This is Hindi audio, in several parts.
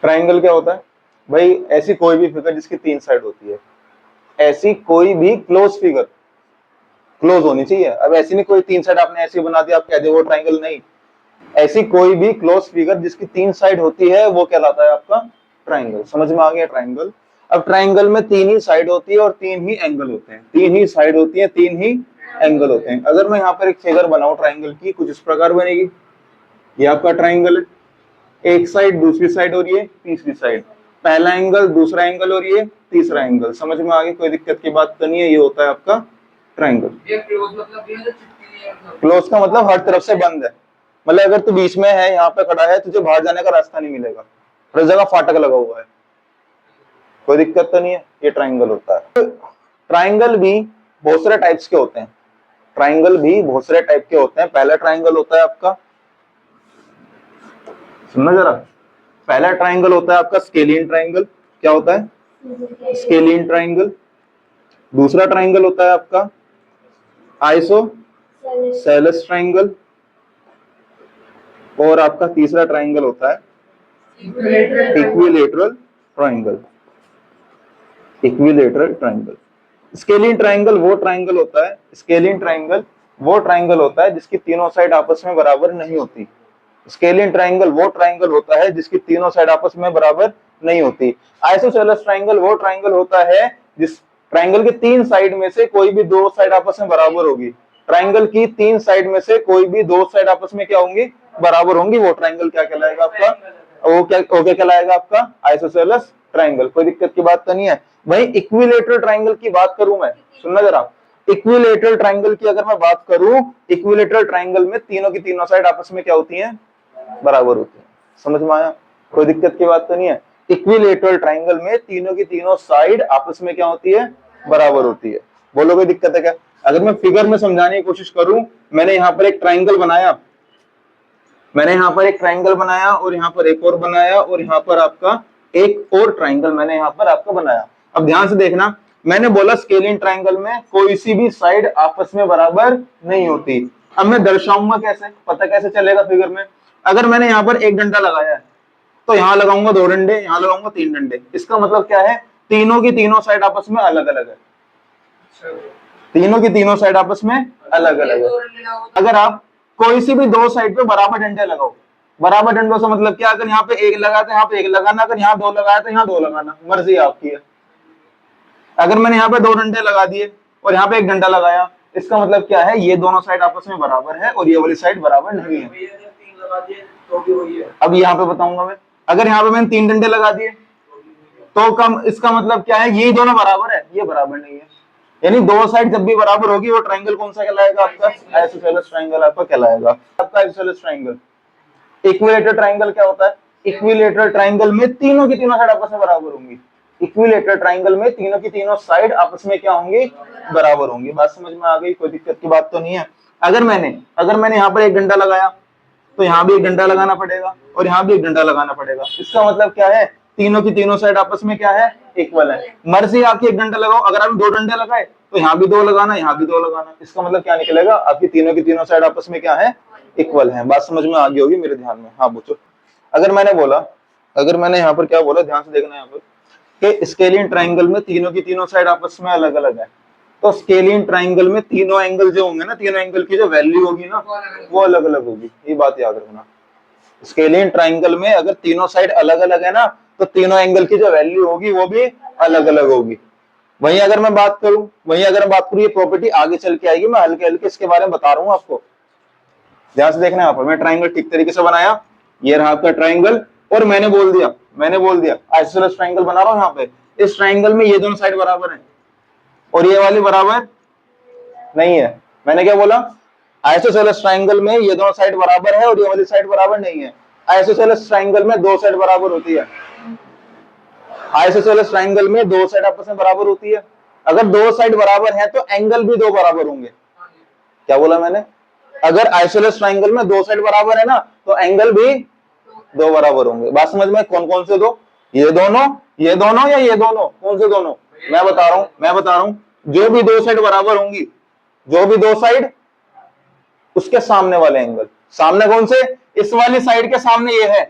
ट्राइंगल क्या होता है भाई? ऐसी कोई भी फिगर जिसकी 3 साइड होती है, ऐसी कोई भी क्लोज फिगर, क्लोज होनी चाहिए। अब ऐसी नहीं कोई 3 साइड आपने ऐसी बना दिया आप कह दे वो ट्राइंगल, नहीं। ऐसी कोई भी क्लोज फिगर जिसकी 3 साइड होती है वो कहलाता है आपका ट्राइंगल। समझ में आ गया ट्राइंगल? अब ट्राइंगल में 3 ही साइड होती है और 3 ही एंगल होते हैं। 3 ही साइड होती है, 3 ही एंगल होते हैं। अगर मैं यहाँ पर एक फिगर बनाऊं ट्राइंगल की, कुछ इस प्रकार बनेगी। ये आपका ट्राइंगल है, एक साइड, दूसरी साइड हो रही है, तीसरी साइड, पहला एंगल, दूसरा एंगल हो रही है, तीसरा एंगल। समझ में आ गई? कोई दिक्कत की बात तो नहीं है। ये होता है आपका ट्राइंगल। क्लोज का मतलब हर तरफ से बंद है। मतलब अगर तू बीच में है, यहाँ पे खड़ा है, तुझे बाहर जाने का रास्ता नहीं मिलेगा, हर जगह फाटक लगा हुआ है। कोई दिक्कत तो नहीं है। ये ट्राइंगल होता है। ट्राइंगल भी बहुत सारे टाइप्स के होते हैं। ट्राइंगल भी बहुत सारे टाइप के होते हैं। पहला ट्राइंगल होता है आपका, सुनना जरा, पहला ट्राइंगल होता है आपका स्केलियन ट्राइंगल। क्या होता है? Scalene triangle. दूसरा ट्राइंगल होता है आपका आइसोसेलेस ट्राइंगल। और आपका तीसरा ट्राइंगल होता है equilateral triangle. Equilateral triangle. Scalene triangle वो ट्राइंगल होता है, स्केलियन ट्राइंगल वो ट्राइंगल होता है जिसकी तीनों साइड आपस में बराबर नहीं होती। स्केलियन ट्राइंगल वो ट्राइंगल होता है जिसकी तीनों साइड आपस में बराबर नहीं होती। आइसोसेलेस ट्राइंगल वो ट्राइंगल होता है जिस ट्राइंगल के 3 साइड में से कोई भी 2 साइड आपस में बराबर होगी। ट्राइंगल की 3 साइड में से कोई भी 2 साइड आपस में क्या होंगी? बराबर होंगी। वो ट्राइंगल क्या कहलाएगा आपका? वो क्या कहलाएगा आपका? Isosceles triangle. कोई दिक्कत की बात तो नहीं है भाई। इक्विलेटरल ट्राइंगल की बात करूं मैं, सुनना जरा, इक्विलेटरल ट्राइंगल की अगर मैं बात करूं, इक्विलेटरल ट्राइंगल में तीनों की तीनों साइड आपस में क्या होती हैं? बराबर होती है। समझ में आया? कोई दिक्कत की बात तो नहीं है। इक्विलेटरल ट्राइंगल में तीनों की तीनों साइड आपस में क्या होती है? बराबर होती है। बोलो कोई दिक्कत है क्या? अगर मैं फिगर में समझाने की कोशिश करूं, मैंने यहाँ पर एक ट्राइंगल बनाया, मैंने यहाँ पर एक ट्राइंगल बनाया और यहाँ पर एक और बनाया और यहाँ पर आपका एक और ट्राइंगल मैंने यहाँ पर आपका बनाया। अब ध्यान से देखना, मैंने बोला स्केलियन ट्राइंगल में कोई सी भी साइड आपस में बराबर नहीं होती। अब मैं दर्शाऊंगा कैसे? पता कैसे चलेगा फिगर में? अगर मैंने यहाँ पर एक डंडा लगाया है तो यहाँ लगाऊंगा 2 डंडे, यहाँ लगाऊंगा 3 डंडे। इसका मतलब क्या है? तीनों की तीनों साइड आपस में अलग अलग है। तीनों की तीनों साइड आपस में अलग अलग है। अगर आप कोई सी भी 2 साइड पे बराबर डंडे लगाओ, बराबर डंडों से मतलब क्या? अगर यहाँ पे एक लगा तो यहाँ पे एक लगाना, अगर यहाँ 2 लगाया तो यहाँ 2 लगाना, मर्जी आपकी है। अगर मैंने यहाँ पे 2 डंडे लगा दिए और यहाँ पे एक डंडा लगाया, इसका मतलब क्या है? ये दोनों साइड आपस में बराबर है और ये वाली साइड बराबर नहीं है। अब यहाँ पे बताऊंगा मैं, अगर यहाँ पे मैंने 3 डंडे लगा दिए तो कम, इसका मतलब क्या है? ये दोनों बराबर है, ये बराबर नहीं है। यानी 2 साइड जब भी बराबर होगी वो ट्राइंगल कौन सा कहलाएगा आपका? आइसोसेलेस ट्राइंगल आपका कहलाएगा। आपका आइसोसेलेस ट्राइंगल। इक्विलेटरल ट्राइंगल क्या होता है? इक्विलेटरल ट्राइंगल में तीनों की तीनों साइड आपस में बराबर होंगी। इक्विलेटरल ट्राइंगल में तीनों की तीनों साइड आपस में क्या होंगी? बराबर होंगी। बात समझ में आ गई? कोई दिक्कत की बात तो नहीं है। अगर मैंने यहाँ पर एक डंडा लगाया तो यहाँ भी एक डंडा लगाना पड़ेगा और यहाँ भी एक डंडा लगाना पड़ेगा। इसका मतलब क्या है? तीनों की तीनों साइड आपस में क्या है? इक्वल है। मर्जी आपकी एक डंडा लगाओ, अगर आप 2 डंडे लगाए तो यहाँ भी 2 लगाना, यहाँ भी 2 लगाना। इसका मतलब क्या निकलेगा? आपकी तीनों की तीनों साइड आपस में क्या है? इक्वल है। बात समझ में आ गई होगी मेरे ध्यान में। हाँ पूछो। अगर मैंने यहाँ पर क्या बोला, ध्यान से देखना यहाँ पर, कि स्केलियन ट्राइंगल में तीनों की तीनों साइड आपस में अलग अलग है। तो स्केलियन ट्राइंगल में तीनों एंगल जो होंगे ना, तीनों एंगल की जो वैल्यू होगी ना, वो अलग अलग होगी। ये बात याद रखना। स्केलियन ट्राइंगल में अगर तीनों साइड अलग अलग है ना, तो तीनों एंगल की जो वैल्यू होगी वो भी अलग अलग होगी। वहीं अगर मैं बात करूं, ये प्रॉपर्टी आगे चल के आएगी, मैं हल्के हल्के इसके बारे में बता रहा हूं आपको। ध्यान से देखना। यहाँ पर मैं ट्राइंगल ठीक तरीके से बनाया, ये रहा आपका ट्राइंगल, और मैंने बोल दिया आइसोसेलेस ट्राइंगल बना रहा हूं। यहाँ पे इस ट्राइंगल में ये दोनों साइड बराबर है और ये वाली बराबर नहीं है। मैंने क्या बोला? आइसोसेलेस ट्राइंगल में ये दोनों साइड बराबर है और ये वाली साइड बराबर नहीं है। आइसोसेलेस ट्राइंगल में 2 साइड बराबर होती है। आइसोसेलेस ट्राइंगल में 2 साइड आपस में बराबर होती है। अगर 2 साइड बराबर है तो एंगल भी 2 बराबर होंगे। क्या बोला मैंने? अगर आइसोसेलेस ट्राइंगल में 2 साइड बराबर है ना, तो एंगल भी 2 बराबर होंगे। बात समझ में? कौन कौन से 2? ये दोनों या ये दोनों? कौन से दोनों? मैं बता रहा हूं, जो भी 2 साइड बराबर होंगी, जो भी 2 साइड, उसके सामने वाले एंगल। सामने कौन से? इस वाली साइड के सामने ये है,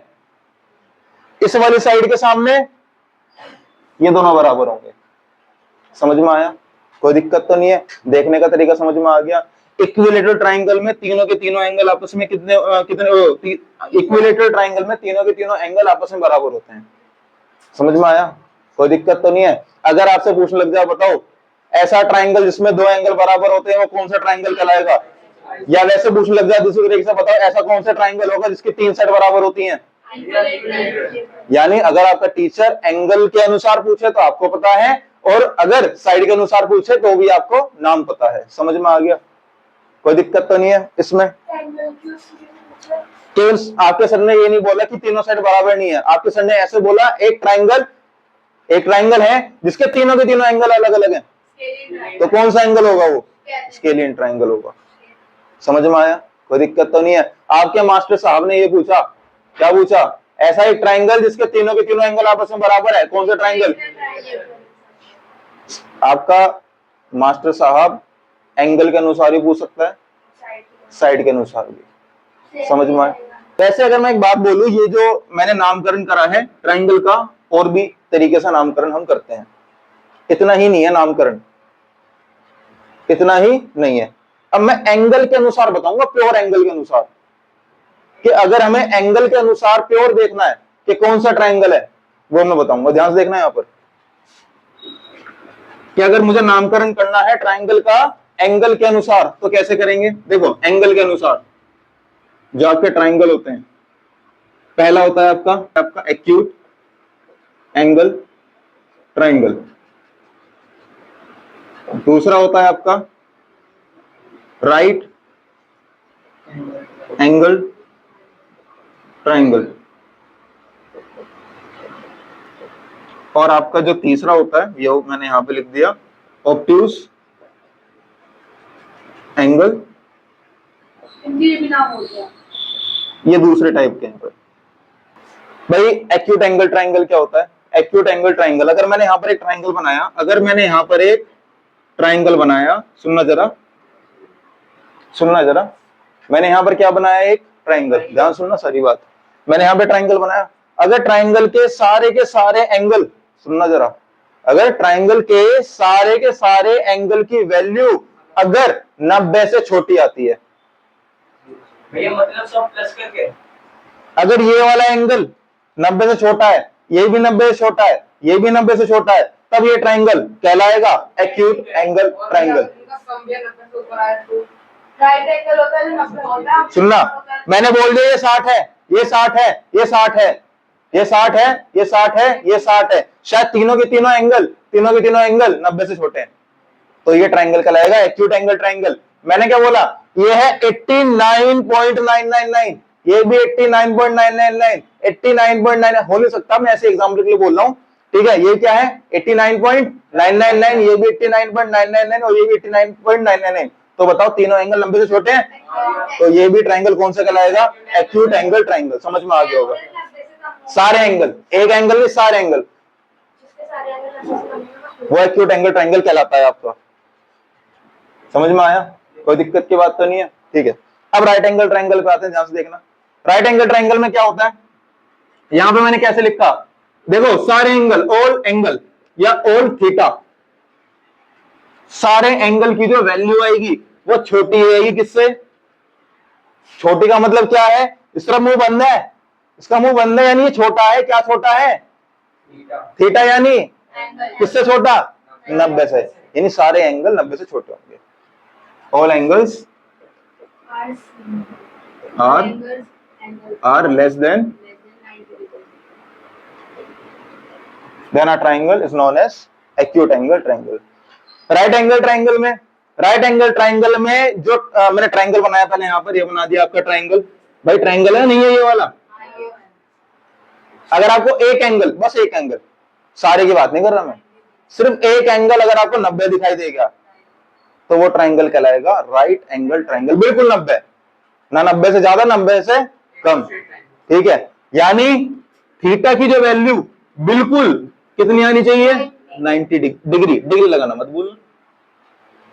इस वाली साइड के सामने ये दोनों बराबर होंगे। समझ में आया? कोई दिक्कत तो नहीं है? देखने का तरीका समझ में आ गया? इक्विलेटरल ट्राइंगल में तीनों के तीनों एंगल आपस में कितने इक्विलेटरल ट्राइंगल में तीनों के तीनों एंगल आपस में बराबर होते हैं। समझ में आया? कोई दिक्कत तो नहीं है? अगर आपसे पूछने लग जाए बताओ ऐसा ट्राइंगल जिसमें दो एंगल बराबर होते हैं वो कौन सा ट्राइंगल कहलाएगा, या वैसे पूछने लग जाए दूसरी तरीके से बताओ ऐसा कौन सा ट्राइंगल होगा जिसकी तीन साइड बराबर होती हैं। यानी अगर आपका टीचर एंगल के अनुसार पूछे तो आपको पता है, और अगर साइड के अनुसार पूछे तो भी आपको नाम पता है। समझ में आ गया? कोई दिक्कत तो नहीं है इसमें? केवल आपके सर ने ये नहीं बोला कि तीनों साइड बराबर नहीं है, आपके सर ने ऐसे बोला एक ट्राइंगल है जिसके तीनों के तीनों एंगल अलग अलग हैं, तो कौन सा एंगल होगा वो? स्केलियन ट्राइंगल होगा। समझ में आया? कोई दिक्कत तो नहीं है? आपके मास्टर साहब ने ये पूछा, क्या पूछा? ऐसा एक ट्राइंगल जिसके तीनों के तीनों एंगल आपस में बराबर है, कौन सा ट्राइंगल? आपका मास्टर साहब एंगल के अनुसार ही पूछ सकता है, साइड के अनुसार भी। समझ में आया? वैसे अगर मैं एक बात बोलूं, ये जो मैंने नामकरण करा है ट्राइंगल का, और भी तरीके से नामकरण हम करते हैं, इतना ही नहीं है नामकरण, इतना ही नहीं है। अब मैं एंगल के अनुसार बताऊंगा, प्योर एंगल के अनुसार, कि अगर हमें एंगल के अनुसार प्योर देखना है कि कौन सा ट्राइंगल है, वो मैं बताऊंगा। ध्यान से देखना है यहां पर कि अगर मुझे नामकरण करना है ट्राइंगल का एंगल के अनुसार तो कैसे करेंगे। देखो एंगल के अनुसार जो आपके ट्राइंगल होते हैं, पहला होता है आपका एक्यूट एंगल ट्राइंगल, दूसरा होता है आपका राइट एंगल ट्राइंगल, और आपका जो तीसरा होता है ये मैंने यहां पे लिख दिया ऑब्ट्यूज एंगल। ये दूसरे टाइप के हैं। भाई एक्यूट एंगल ट्राइंगल क्या होता है? एक्यूट एंगल ट्राइंगल, अगर मैंने यहां पर एक ट्राइंगल बनाया, सुनना जरा, मैंने यहां पर क्या बनाया? एक ट्राइंगल। ध्यान सुनना सारी बात। मैंने यहां पे ट्राइंगल बनाया, अगर ट्राइंगल के सारे एंगल, सुनना जरा, अगर ट्राइंगल के सारे एंगल की वैल्यू अगर 90 से छोटी आती है, भैया मतलब सब प्लस करके, अगर ये वाला एंगल 90 से छोटा है, ये भी 90 से छोटा है, ये भी 90 से छोटा है, तब ये ट्राइंगल कहलाएगा एक्यूट एंगल ट्राइंगल। सुनना, मैंने बोल दिया ये 60 है, ये 60 है, ये 60 है, ये 60 है, ये 60 है, ये 60 है, शायद तीनों के तीनों एंगल 90 से छोटे हैं, तो ये ट्राइंगल कहलाएगा एक्यूट एंगल ट्राइंगल। मैंने क्या बोला? ये है 89.999, ये भी 89.999, 89.9 हो नहीं सकता, मैं ऐसे एग्जाम्पल के लिए बोल रहा हूं, ठीक है। ये क्या है? 89.999, ये भी 89.999 और ये भी 89.999, तो बताओ तीनों एंगल 90 से छोटे हैं, तो ये भी ट्राइंगल कौन सा कहलाएगा? Acute angle triangle. समझ में आ गया होगा? सारे एंगल, एक एंगल नहीं, सारे एंगल, वो एक्यूट एंगल ट्राइंगल कहलाता है आपका। समझ में आया? कोई दिक्कत की बात तो नहीं है? ठीक है। अब राइट एंगल ट्राइंगल पे आते हैं, ध्यान से देखना। राइट एंगल ट्राइंगल में क्या होता है? यहां पे मैंने कैसे लिखा, देखो सारे एंगल, ऑल एंगल या ऑल थीटा, सारे एंगल की जो वैल्यू आएगी वो छोटी आएगी। किससे? छोटी का मतलब क्या है? इसका मुंह बंद है, इसका मुंह बंद है, यानी ये छोटा है। क्या छोटा है? थीटा, यानी किससे छोटा? 90 से, यानी सारे एंगल 90 से छोटे होंगे। All angles are less than a triangle is known as acute angle triangle। Right angle triangle में जो मैंने ट्राइंगल बनाया था यहाँ पर, ये बना दिया आपका ट्राइंगल। भाई ट्राइंगल है नहीं है ये वाला? अगर आपको एक एंगल, बस एक एंगल, सारे की बात नहीं कर रहा मैं, सिर्फ एक एंगल अगर आपको 90 दिखाई देगा तो वो ट्राइंगल कहलाएगा राइट एंगल ट्राइंगल। बिल्कुल 90, ना 90 से ज्यादा, 90 से कम, ठीक है। यानी थीटा की जो वैल्यू बिल्कुल कितनी आनी चाहिए? 90 डिग्री। डिग्री लगाना मत भूलना।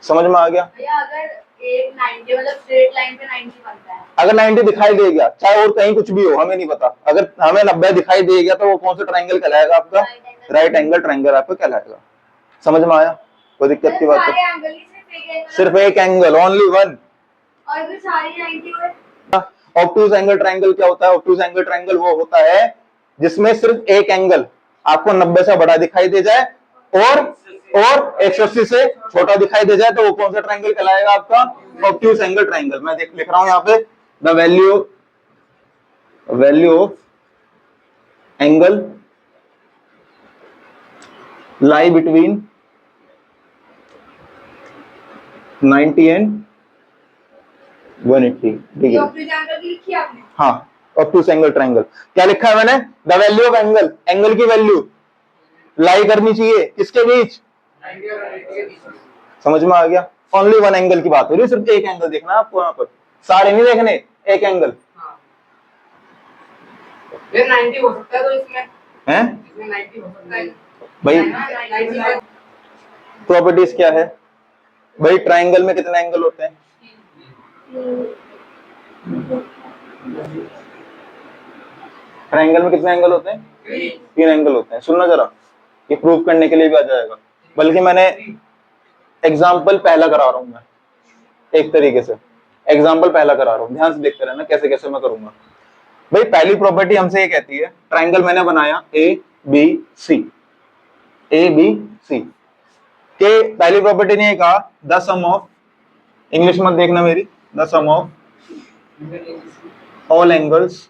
समझ में आ गया? अगर एक 90 मतलब स्ट्रेट लाइन पे 90 बनता है। अगर 90 दिखाई दे गया, चाहे और कहीं कुछ भी हो, हमें नहीं पता, अगर हमें 90 दिखाई दे गया तो वो कौन सा ट्रायंगल कहलाएगा आपका? राइट एंगल ट्रायंगल आपका कहलाएगा। समझ में आया? कोई दिक्कत की बात सारे है? एंगल ही सिर्फ एक एंगल, ओनली वन। और फिर सारी 90 हुए। ऑब्टयूज एंगल ट्रायंगल क्या होता है? ऑब्टयूज एंगल ट्रायंगल वो होता है जिसमें सिर्फ एक एंगल आपको 90 से बड़ा दिखाई दे जाए और 180 से छोटा दिखाई दे जाए, तो वो कौन सा ट्रायंगल कहलाएगा आपका? Obtuse angle triangle. मैं लिख रहा हूं यहाँ पे, the value of angle lie between 90 and 180 degree. Obtuse angle की लिखी आपने? हाँ, ऑब्टयूज एंगल ट्रायंगल। क्या लिखा है मैंने? The value of angle, angle की वैल्यू लाई करनी चाहिए किसके बीच? समझ में आ गया? ओनली वन एंगल की बात हो रही है, सिर्फ एक एंगल देखना है आपको यहाँ पर, सारे नहीं देखने, एक एंगल। फिर 90 हो सकता है तो इसमें हैं? 90 हो सकता है भाई प्रॉपर्टीज क्या है भाई? ट्रायंगल में कितने एंगल होते हैं? ट्रायंगल में कितने एंगल होते हैं? 3 एंगल होते हैं। सुनना जरा, ये प्रूव करने के लिए भी आ जाएगा, बल्कि मैंने एग्जाम्पल पहला करा रहा हूं मैं, एक तरीके से एग्जाम्पल पहला करा रहा हूं, ध्यान से देखते रहना कैसे कैसे मैं करूंगा। भाई पहली प्रॉपर्टी हमसे ये कहती है, ट्रायंगल मैंने बनाया ए बी सी के, पहली प्रॉपर्टी ने कहा द सम ऑफ, इंग्लिश मत देखना मेरी, the sum of all angles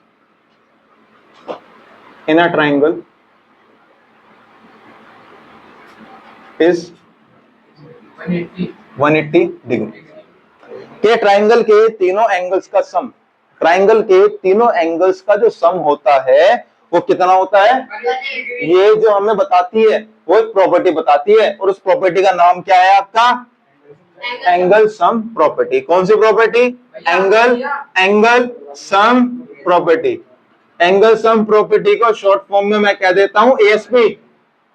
in a triangle is 180 degree. के ट्रायंगल के तीनों एंगल्स का सम, ट्रायंगल के तीनों एंगल्स का जो सम होता है वो कितना होता है? ये जो हमें बताती है वो एक प्रॉपर्टी बताती है, और उस प्रॉपर्टी का नाम क्या है आपका? Angle sum property. कौन सी property? Angle sum property. Angle sum property को शॉर्ट फॉर्म में मैं कह देता हूं एएसपी।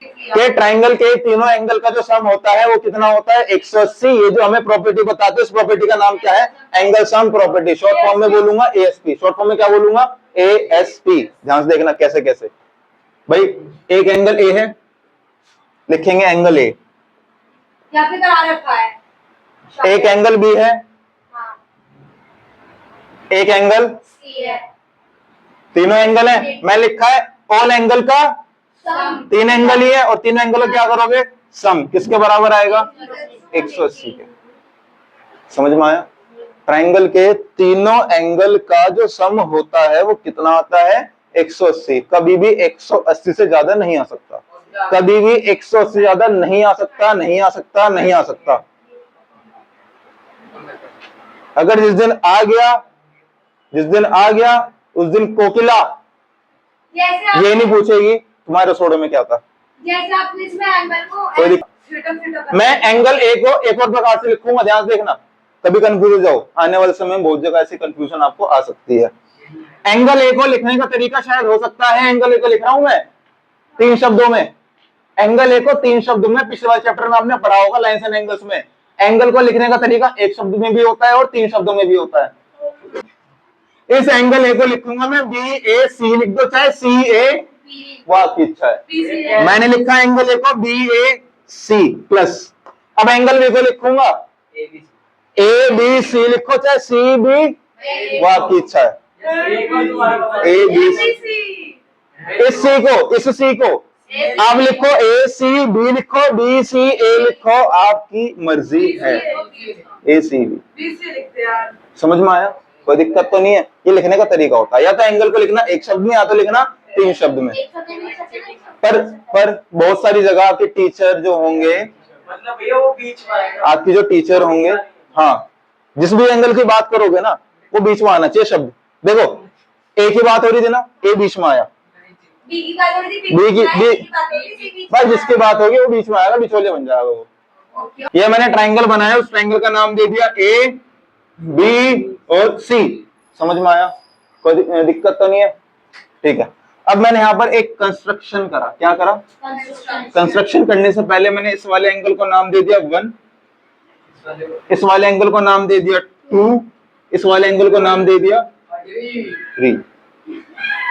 के ट्रायंगल के तीनों एंगल का जो सम होता है वो कितना होता है? 180। ये जो हमें प्रॉपर्टी बताते हैं, इस प्रॉपर्टी का नाम क्या है? Angle sum property. Short form में बोलूंगा एएसपी। शॉर्ट फॉर्म में क्या बोलूंगा? एएसपी। ध्यान से देखना कैसे कैसे। भाई एक एंगल ए है, लिखेंगे एंगल ए। यहाँ पे करा रखा है। एक एंगल बी है, हाँ। एक एंगल सी है। तीनों एंगल है, मैं लिखा है ऑल एंगल का सम। 3 एंगल ही है, और 3 एंगल क्या करोगे? सम। किसके बराबर आएगा? 180 के। समझ में आया? ट्रायंगल के तीनों एंगल का जो सम होता है वो कितना आता है? 180। कभी भी 180 से ज्यादा नहीं आ सकता, कभी भी 180 से ज्यादा नहीं आ सकता, नहीं आ सकता, नहीं आ सकता। अगर जिस दिन आ गया उस दिन कोकिला ये नहीं पूछेगी तुम्हारे रसोड़े में क्या था। जैसे आपने इसमें एंगल को मैं एंगल ए को एक और प्रकार से लिखूंगा, ध्यान से देखना, कभी कंफ्यूज हो जाओ। आने वाले समय में बहुत जगह ऐसी कंफ्यूजन आपको आ सकती है। एंगल ए को लिखने का तरीका शायद हो सकता है, एंगल ए को लिख रहा हूं मैं 3 शब्दों में। एंगल ए को 3 शब्दों में, पिछले वाले चैप्टर में आपने पढ़ा होगा लाइन्स एंड एंगल्स में। एंगल को लिखने का तरीका 1 शब्द में भी होता है और 3 शब्दों में भी होता है। इस एंगल ए को लिखूंगा मैं बी ए सी, लिख दो चाहे सी ए, वो आपकी इच्छा है। मैंने लिखा एंगल ए को बी ए सी प्लस। अब एंगल बी को लिखूंगा ए बी सी, लिखो चाहे सी बी, वो आपकी इच्छा है। ए बी सी, इस सी को आप लिखो ए सी बी, लिखो बी सी ए, लिखो आपकी मर्जी है। ए सी बी समझ में आया? कोई दिक्कत तो नहीं है। ये लिखने का तरीका होता है, या तो एंगल को लिखना 1 शब्द में, या तो लिखना 3 शब्द में। पर बहुत सारी जगह आपके टीचर जो होंगे, मतलब भैया वो बीच में आएगा। आपकी जो टीचर होंगे, हाँ, जिस भी एंगल की बात करोगे ना वो बीच में आना चाहिए शब्द। देखो ए की बात हो रही थी ना, ए बीच में आया, बी की बात हो रही थी, बी की भाई जिसकी बात होगी वो बीच में आएगा, बिचौलिया बन जाएगा वो। ये मैंने ट्रायंगल बनाया, उस ट्रायंगल का नाम दे दिया ए बी और सी। समझ में आया? कोई दिक्कत तो नहीं है? ठीक है। अब मैंने यहाँ पर एक कंस्ट्रक्शन करा। क्या करा? कंस्ट्रक्शन करने से पहले मैंने इस वाले एंगल को नाम दे दिया 1, इस वाले एंगल को नाम दे दिया 2, इस वाले एंगल को नाम दे दिया 3,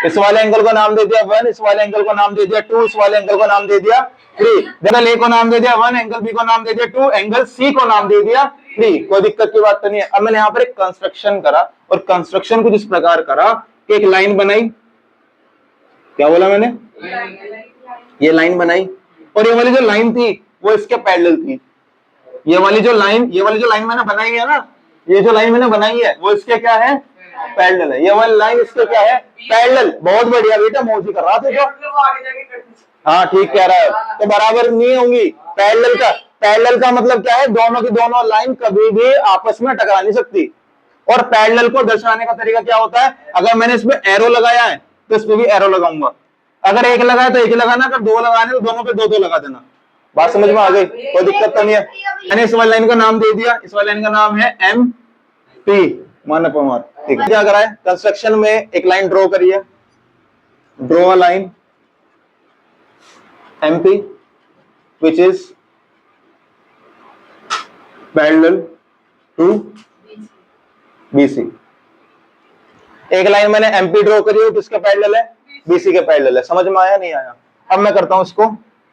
इस वाले एंगल को नाम दे दिया 1, इस वाले एंगल को नाम दे दिया 2, इस वाले एंगल को नाम दे दिया 3। एंगल ए को नाम दे दिया 1, एंगल बी को नाम दे दिया 2, एंगल सी को नाम दे दिया 3। कोई दिक्कत की बात तो नहीं है। अब मैंने यहाँ पर एक कंस्ट्रक्शन करा, और कंस्ट्रक्शन कुछ इस प्रकार करा कि एक लाइन बनाई, क्या बोला मैंने, ये लाइन बनाई, और ये वाली जो लाइन थी वो इसके पैरेलल थी। ये वाली जो लाइन मैंने बनाई है ना, ये जो लाइन मैंने बनाई है वो इसके क्या है, पैरेलल है। ये वाली लाइन इसके क्या है, पैरेलल। बहुत बढ़िया बेटा, मौजी कर रहा था जो। हाँ ठीक कह रहा है, तो बराबर नहीं होंगी। पैरेलल का मतलब क्या है, दोनों की दोनों लाइन कभी भी आपस में टकरा नहीं सकती। और पैरेलल को दर्शाने का तरीका क्या होता है, अगर मैंने इसमें एरो लगाया है तो इस पे भी एरो लगाऊंगा। अगर एक लगाया तो एक ही लगाना, अगर दो लगाने तो दोनों पे दो दो लगा देना। बात समझ में आ गई, कोई दिक्कत तो नहीं है। मैंने इस वाली लाइन का नाम दे दिया, इस वाली लाइन का नाम है एम पी, मानव पमार। ठीक है, क्या करा है, कंस्ट्रक्शन में एक लाइन ड्रॉ करिए, draw a line M P which is parallel to BC. एक लाइन मैंने एमपी ड्रॉ करी है, किसके पैरेलल है, बीसी के पैरेलल है। समझ में आया नहीं आया? अब मैं करता हूं इसको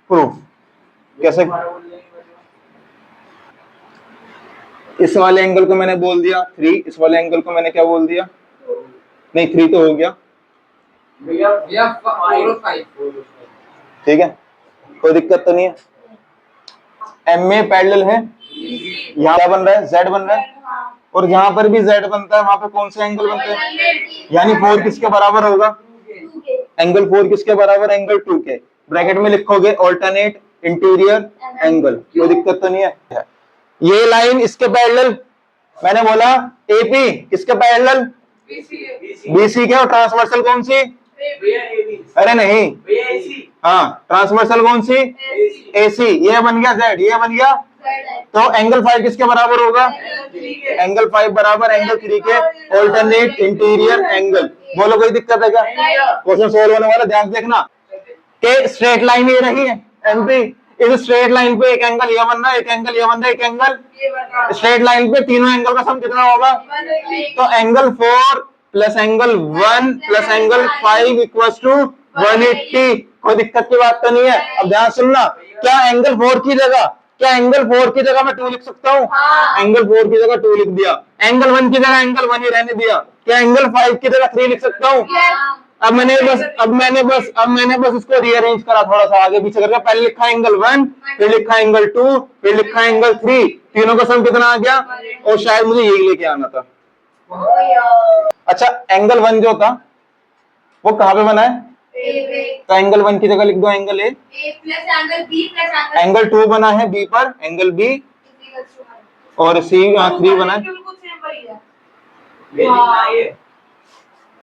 प्रूफ। कैसे, इस वाले एंगल को मैंने बोल दिया 3, इस वाले एंगल को मैंने क्या बोल दिया, नहीं 3 तो हो गया, ठीक है, कोई दिक्कत तो नहीं है। एम में पैरेलल है, यहाँ क्या बन रहा है, जेड बन रहा है, और जहां पर भी जेड बनता है वहां पे कौन से एंगल बनते हैं, यानी 4 किसके बराबर होगा, एंगल 4 किसके बराबर, एंगल 2 के। ब्रैकेट में लिखोगे ऑल्टरनेट इंटीरियर एंगल, कोई दिक्कत तो नहीं है। ये लाइन इसके पैरेलल, मैंने बोला एपी किसके पैरेलल, बीसी के, और ट्रांसवर्सल कौन सी, अरे नहीं, हाँ ट्रांसवर्सल कौन सी, एसी। ये बन गया जेड, ये बन गया, तो एंगल 5 किसके बराबर होगा, एंगल 5 बराबर एंगल 3 के ऑल्टरनेट इंटीरियर एंगल। बोलो कोई दिक्कत है क्या, क्वेश्चन सोल्व होने वाला, ध्यान देखना। के स्ट्रेट लाइन ये रही है एमपी, इस स्ट्रेट लाइन पे एक एंगल ये बन रहा है, एक एंगल ये बन रहा है, एक एंगल, स्ट्रेट लाइन पे तीनों एंगल का सम कितना होगा, तो angle 4 plus angle 1 plus angle 5 equals to 180। कोई दिक्कत की बात तो नहीं है। अब ध्यान सुनना, क्या एंगल 4 की जगह, क्या एंगल 4 की जगह मैं 2 लिख सकता हूँ, एंगल 4 की जगह 2 लिख दिया, एंगल 1 की जगह एंगल 1 ही रहने दिया, क्या एंगल 5 की जगह 3 लिख सकता हूँ। अब मैंने बस इसको रीअरेंज करा थोड़ा सा आगे पीछे करके, पहले लिखा एंगल 1, फिर लिखा एंगल 2, फिर लिखा एंगल 3, तीनों का सम कितना आ गया, और शायद मुझे यही लेके आना था। अच्छा, एंगल 1 जो था वो कहाँ पे बना है, तो एंगल 1 की जगह लिख दो angle A plus angle B plus angle 2 बना है बी पर, एंगल बी, और सी 3 बना है।